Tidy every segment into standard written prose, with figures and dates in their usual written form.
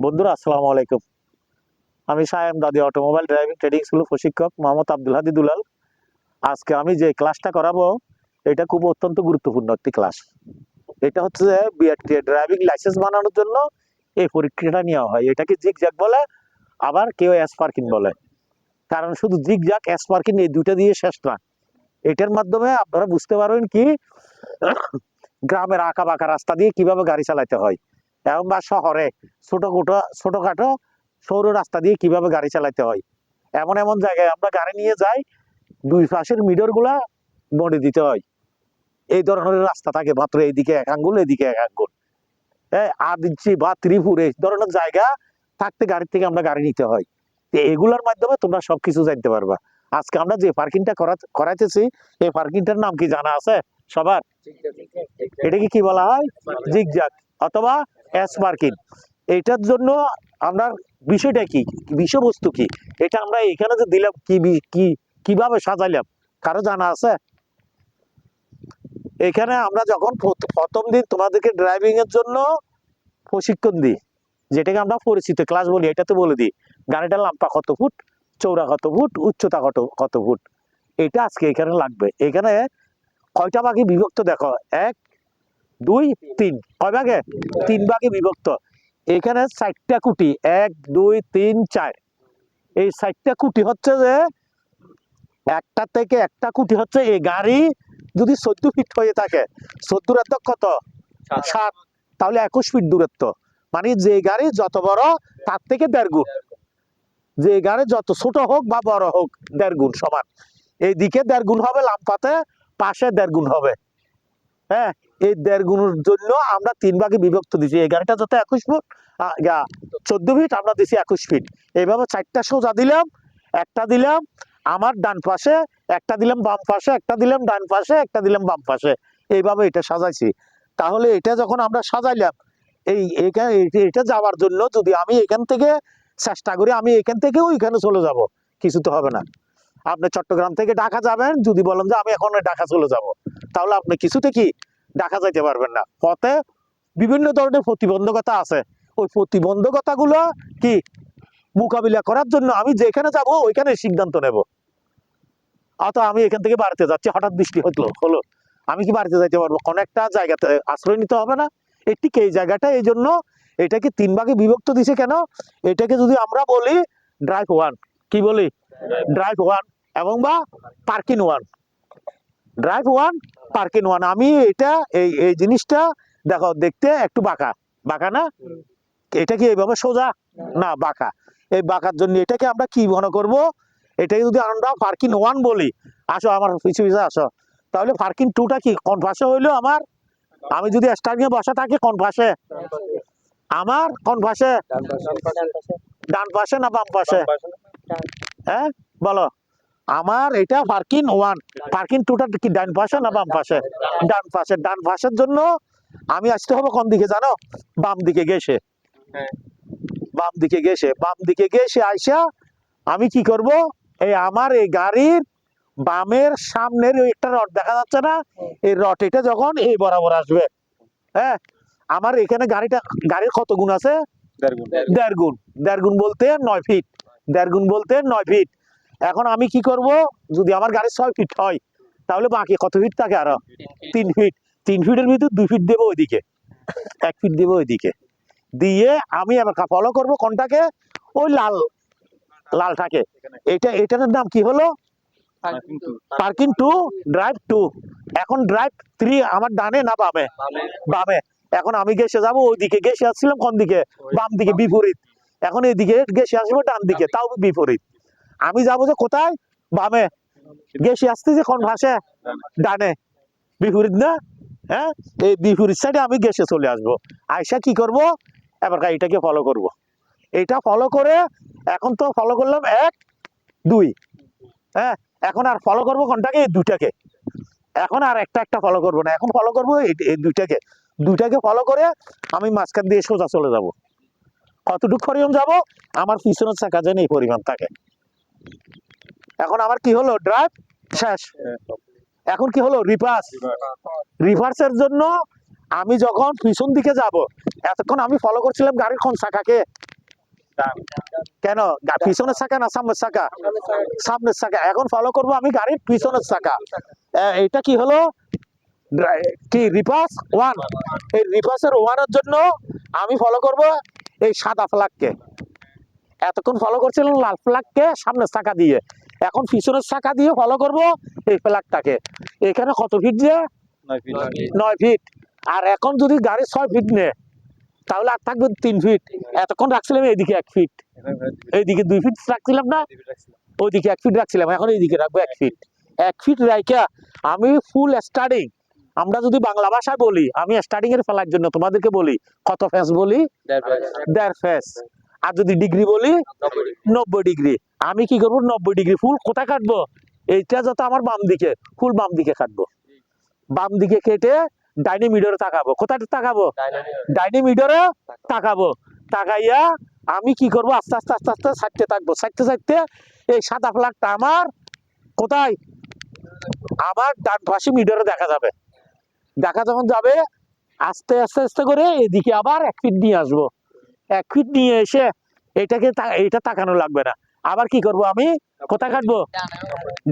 বন্ধুরা আসসালামু আলাইকুম। আমি সায়েম দাদি অটোমোবাইল ড্রাইভিং ট্রেনিং স্কুলের প্রশিক্ষক মোহাম্মদ আব্দুল হাদি দুলাল। আজকে আমি যে ক্লাসটা করাবো এটা খুব অত্যন্ত গুরুত্বপূর্ণ একটি ক্লাস। এটা হচ্ছে যে বিআরটি ড্রাইভিং লাইসেন্স বানানোর জন্য এই পরীক্ষাটা নেওয়া হয়। এটাকে জিগজ্যাগ বলে, আবার কেউ অ্যাসপার্কিন বলে। কারণ শুধু জিগজ্যাগ অ্যাসপার্কিন এই দুটো দিয়ে শেষ না। এটার মাধ্যমে আপনারা বুঝতে পারবেন কি গ্রামের আঁকা বাঁকা রাস্তা দিয়ে কিভাবে গাড়ি চালাতে হয়, এবং বা শহরে ছোটখাটো সৌর রাস্তা দিয়ে কিভাবে গাড়ি চালাতে হয়। এমন এমন জায়গায় আমরা গাড়ি নিয়ে যাই, দুই পাশের মিডর গুলা বডি দিতে হয়। এই ধরনের রাস্তা থাকে, মাত্র এইদিকে 1 আঙ্গুল এদিকে 1 আঙ্গুল, 8 ইঞ্চি বা ত্রিপুর এই ধরনের জায়গা থাকতে গাড়ি থেকে আমরা গাড়ি নিতে হয়। এগুলোর মাধ্যমে তোমরা সবকিছু জানতে পারবা। আজকে আমরা যে পার্কিংটা করাইতেছি, এই পার্কিংটার নাম কি জানা আছে সবার? এটাকে কি বলা হয়? জিগজ্যাগ অথবা এস পার্কিং। এটার জন্য আমরা বিষয়টা কি, বিষয়বস্তু কি, এটা আমরা এখানে যে দিলাম কিভাবে সাজাইলাম, কারো জানা আছে? এখানে আমরা যখন প্রথম দিন তোমাদেরকে ড্রাইভিং এর জন্য প্রশিক্ষণ দিই, যেটাকে আমরা পরিচিত ক্লাস বলি, এটাতে বলে দিই গাড়িটার লম্বা কত ফুট, চৌড়া কত ফুট, উচ্চতা কত ফুট। এটা আজকে এখানে লাগবে। এখানে কয়টা ভাগে বিভক্ত দেখো, 1 2 3, কয় ভাগে? 3 ভাগে বিভক্ত। এখানে 4টা খুঁটি, 1 2 3 4। এই 4টা খুঁটি হচ্ছে যে একটা থেকে একটা খুঁটি হচ্ছে এই গাড়ি যদি 14 ফিট হয়ে থাকে, 14 এর কত? 7, তাহলে 21 ফিট দূরত্ব। মানে যে গাড়ি যত বড় তার থেকে 1.5 গুণ, যে গাড়ি যত ছোট হোক বা বড় হোক 1.5 গুণ সমান। এইদিকে 1.5 গুণ হবে লাম্পাতে, পাশে 1.5 গুণ হবে। হ্যাঁ, এই 1.5 গুণের জন্য আমরা 3 ভাগে বিভক্ত দিচ্ছি। এই গাড়িটা যত 21 ফুট, 14 ফিট, আমরা দিচ্ছি 21 ফিট। এইভাবে 4টা সোজা দিলাম, একটা দিলাম আমার ডান পাশে, একটা দিলাম বাম পাশে, একটা দিলাম ডান পাশে, একটা দিলাম বাম পাশে। এইভাবে এটা সাজাইছি। তাহলে এটা যখন আমরা সাজাইলাম, এটা যাওয়ার জন্য যদি আমি এখান থেকে চেষ্টা করি, আমি এখান থেকে ওইখানে চলে যাব, কিছু তো হবে না। আপনি চট্টগ্রাম থেকে ঢাকা যাবেন, যদি বলেন যে আমি এখন ঢাকা চলে যাব, তাহলে আপনি কিছুতে কি ঢাকা যাইতে পারবেন না। পথে বিভিন্ন ধরনের প্রতিবন্ধকতা আছে। ওই প্রতিবন্ধকতাগুলো কি মোকাবিলা করার জন্য আমি যেখানে যাব ওইখানে সিদ্ধান্ত নেব। অথবা আমি এখান থেকে বাড়িতে যাচ্ছি, হঠাৎ বৃষ্টি হলো, আমি কি বাড়িতে যাইতে পারবো? কোন একটা জায়গাতে আশ্রয় নিতে হবে না? ঠিক এই জায়গাটা, এই জন্য এটাকে 3 ভাগে বিভক্ত দিছে কেন? এটাকে যদি আমরা বলি ড্রাইভ 1, কি বলি? ড্রাইভ 1 এবং বা পার্কিং 1। Drive 1, parking 1। আমি এটা এই জিনিসটা দেখো, দেখতে একটু বাঁকা না? এটা কি এইভাবে সোজা না, বাঁকা। এই বাঁকার জন্য এটাকে আমরা কি মনে করব? এটাকে যদি আমরা পার্কিং 1 বলি, আসো আমার পিছু আসো, তাহলে পার্কিং 2টা কি কোন পাশে হইলো আমার? আমি যদি স্টার্টিং এ বসা থাকি কোন পাশে? আমার কোন পাশে? ডান পাশে না বাম পাশে? হ্যাঁ বলো, আমার এটা পার্কিং 1। পার্কিং 2টা কি ডান পাশে না বাম পাশে? ডান পাশে। ডান পাশের জন্য আমি আসতে হবে কোন দিকে জানো? বাম দিকে গেছে। বাম দিকে গেছে আইসা আমি কি করব? এই আমার এই গাড়ির বামের সামনের ওই একটা রড দেখা যাচ্ছে না, এই রড এটা যখন এই বরাবর আসবে, হ্যাঁ, আমার এখানে গাড়ির কত গুণ আছে? 1.5 গুণ। 1.5 গুণ বলতে 9 ফিট। 1.5 গুণ বলতে 9 ফিট। এখন আমি কি করব? যদি আমার গাড়ি 6 ফিট হয়, তাহলে বাকি কত ফিট থাকে? আরো 3 ফিট। 3 ফিটের ভিতর 2 ফিট দেবো ওইদিকে, 1 ফিট দেবো ওইদিকে, দিয়ে আমি আবার ফলো করব কোনটাকে? ওই লালটাকে। এটার নাম কি হলো? Parking 2, drive 2। এখন ড্রাইভ 3 আমার ডানে না বামে? বামে। এখন আমি গেছে যাব, ওইদিকে গেছে আসছিলাম কোন দিকে? বাম দিকে, বিপরীত। এখন এইদিকে গেছে আসবো ডান দিকে, তাও বিপরীত। আমি যাবো যে কোথায়? বামে। গেছে আসতেছে কোন ভাষে? ডানে। বিপরীত না? হ্যাঁ, এই বিপরীত সাইডে আমি গেছে চলে আসবো। আইসা কি করব? এবার গাড়িটাকে ফলো করব। এইটা ফলো করে, এখন তো ফলো করলাম 1 2, হ্যাঁ, এখন আর ফলো করবো কোনটাকে? এই দুটাকে। এখন আর একটা ফলো করবো না, এখন ফলো করবো এই দুইটাকে ফলো করে আমি মাঝখান দিয়ে সোজা চলে যাব। কতটুকু পরিমাণ যাব? আমার পিছনের চাকা যেন এই পরিমাণ থাকে। এখন আমার কি হলো? ড্রাইভ শেষ। এখন কি হলো? রিভার্স। রিভার্সের জন্য আমি যখন পিছন দিকে যাব, এতক্ষণ আমি ফলো করছিলাম গাড়ির কোন চাকাকে? কেন পিছনের চাকা না সামনের চাকা? সামনের চাকা। এখন ফলো করব আমি গাড়ির পিছনের চাকা। এটা কি হলো কি রিভার্স ওয়ান। এই রিভার্সের ওয়ানের জন্য আমি ফলো করব এই সাদা ফ্ল্যাগকে। এতক্ষণ ফলো করছিলাম লাল ফ্ল্যাগকে সামনের চাকা দিয়ে, এখন পিছনের চাকা দিয়ে ফলো করব এই ফ্ল্যাগটাকে। এখানে কত ফিট যে 9 ফিট। আর এখন যদি গাড়ি 6 ফিট নেয় তাহলে আর থাকবে 3 ফিট। এতক্ষণ রাখছিলাম এইদিকে 1 ফিট, এইদিকে 2 ফিট রাখছিলাম না, ওইদিকে 1 ফিট রাখছিলাম, এখন এইদিকে রাখবো 1 ফিট। 1 ফিট রাইখা আমি ফুল স্টার্টিং, আমরা যদি বাংলা ভাষায় বলি, আমি স্টার্টিং এর ফেলার জন্য তোমাদেরকে বলি কত ফেস বলি? 1.5 ফেস। আর যদি ডিগ্রি বলি 90 ডিগ্রি। আমি কি করবো 90 ডিগ্রি ফুল কোথায় কাটবো? এইটা যত আমার বাম দিকে, ফুল বাম দিকে কাটবো। বাম দিকে কেটে ডাইনামিটারে তাকাবো। কোথায় তাকাবো? ডাইনামিটারে তাকাবো। তাকাইয়া আমি কি করবো আস্তে আস্তে আস্তে আস্তে ছাড়তে থাকবো। ছাড়তে ছাড়তে এই সাদা ফ্ল্যাগটা আমার কোথায়? আমার ডান পাশে মিটারে দেখা যাবে। দেখা যখন যাবে আস্তে আস্তে আস্তে করে এদিকে আবার 1 ফিট নিয়ে আসবো। 1 ফিট নিয়ে এসে এটাকে এটা তাকানো লাগবে না। আবার কি করব আমি? কোথায় কাটবো?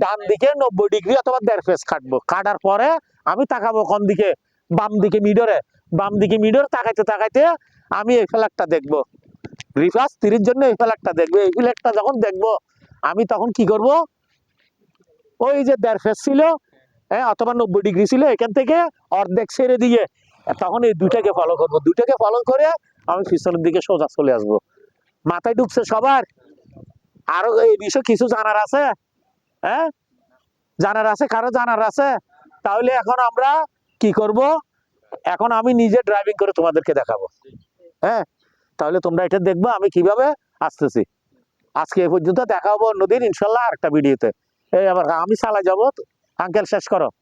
ডান দিকে 90 ডিগ্রি অথবা 1.5 ফেস কাটবো। কাটার পরে আমি তাকাবো কোন দিকে? বাম দিকে মিডরে। বাম দিকে মিডর তাকাইতে তাকাইতে আমি এই ফ্ল্যাগটা দেখবো। রিভার্স 30 জন্য এই ফ্ল্যাগটা দেখবো। এই ফ্ল্যাগটা যখন দেখবো আমি তখন কি করব? ওই যে 1.5 ফেস ছিল, হ্যাঁ, অথবা 90 ডিগ্রি ছিল, এখান থেকে অর্ধেক ছেড়ে দিয়ে তখন এই দুইটাকে ফলো করবো। দুইটাকে ফলো করে আমি পিছনের দিকে সোজা চলে আসবো। মাথায় ঢুকছে সবার? আরো এই বিষয়ে কিছু জানার আছে? হ্যাঁ, জানার আছে? কারো জানার আছে? তাহলে এখন আমরা কি করব? এখন আমি নিজে ড্রাইভিং করে তোমাদেরকে দেখাবো। হ্যাঁ, তাহলে তোমরা এটা দেখবে আমি কিভাবে আসতেছি। আজকে এই পর্যন্ত, দেখা হবো অন্যদিন ইনশাল্লাহ আরেকটা ভিডিওতে। এই আবার আমি চালা যাবো। আঙ্কেল শেষ করো।